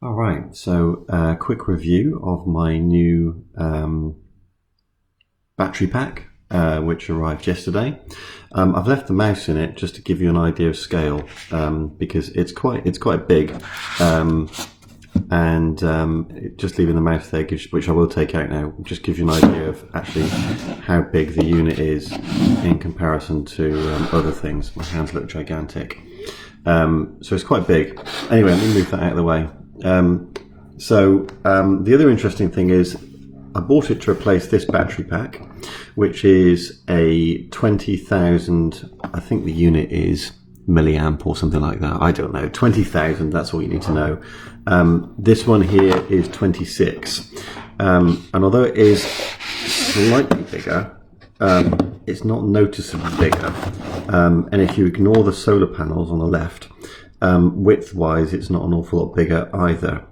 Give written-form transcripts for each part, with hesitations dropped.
All right, so quick review of my new battery pack, which arrived yesterday. I've left the mouse in it just to give you an idea of scale, because it's quite big, and just leaving the mouse there, which I will take out now, just gives you an idea of actually how big the unit is in comparison to other things. My hands look gigantic, so it's quite big. Anyway, let me move that out of the way. The other interesting thing is I bought it to replace this battery pack, which is a 20,000, I think the unit is milliamp or something like that. I don't know, 20,000, that's all you need to know. This one here is 26. And although it is slightly bigger, it's not noticeably bigger. And if you ignore the solar panels on the left, width-wise, it's not an awful lot bigger either.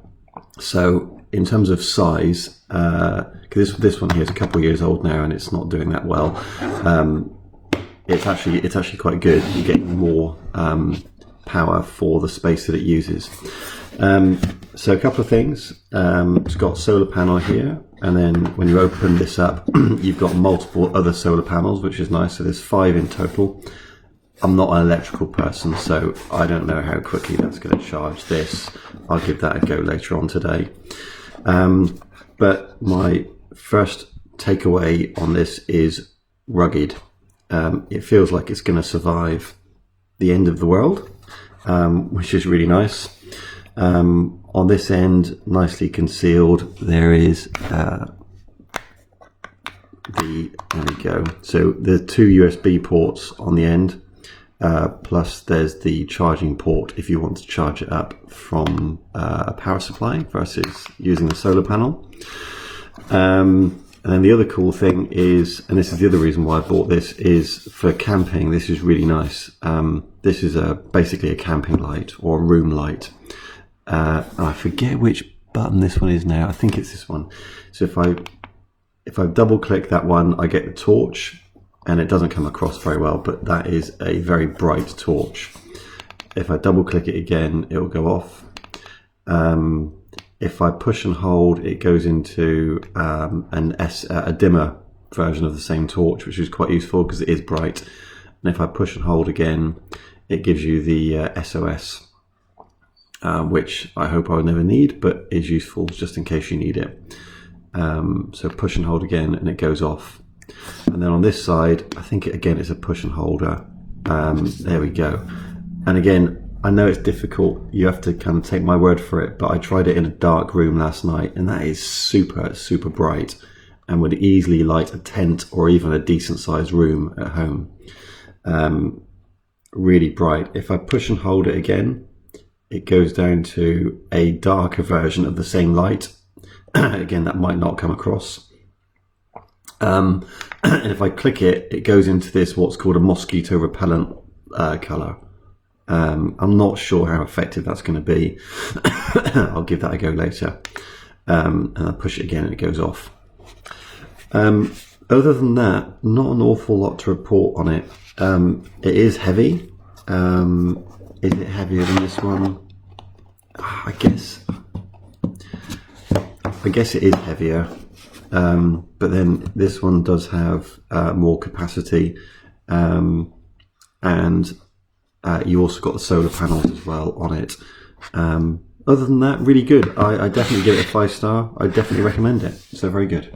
So in terms of size, because this one here is a couple of years old now and it's not doing that well, it's actually quite good. You get more power for the space that it uses. So a couple of things. It's got solar panel here, and then when you open this up, you've got multiple other solar panels, which is nice. So there's 5 in total. I'm not an electrical person, so I don't know how quickly that's going to charge this. I'll give that a go later on today. But my first takeaway on this is rugged. It feels like it's going to survive the end of the world, which is really nice. On this end, nicely concealed, there is there we go. So the 2 USB ports on the end. Plus there's the charging port if you want to charge it up from a power supply versus using the solar panel. And then the other cool thing is, and this is the other reason why I bought this, is for camping. This is really nice. This is basically a camping light or a room light. I forget which button this one is now. I think it's this one. So if I double click that one, I get the torch. And it doesn't come across very well, but that is a very bright torch. If I double click it again, it will go off. If I push and hold, it goes into a dimmer version of the same torch, which is quite useful because it is bright. And if I push and hold again, it gives you the SOS, which I hope I will never need, but is useful just in case you need it. So push and hold again, and it goes off. And then on this side, I think it's a push and holder. There we go. And again, I know it's difficult. You have to kind of take my word for it, but I tried it in a dark room last night, and that is super, super bright and would easily light a tent or even a decent sized room at home. Really bright. If I push and hold it again, it goes down to a darker version of the same light. Again, that might not come across. And if I click it, it goes into this what's called a mosquito repellent color. I'm not sure how effective that's going to be. I'll give that a go later. And I push it again and it goes off. Other than that, not an awful lot to report on it. It is heavy. Is it heavier than this one? I guess it is heavier. But then this one does have more capacity, and you also got the solar panels as well on it. Other than that, really good. I definitely give it a 5 star. I definitely recommend it. So very good.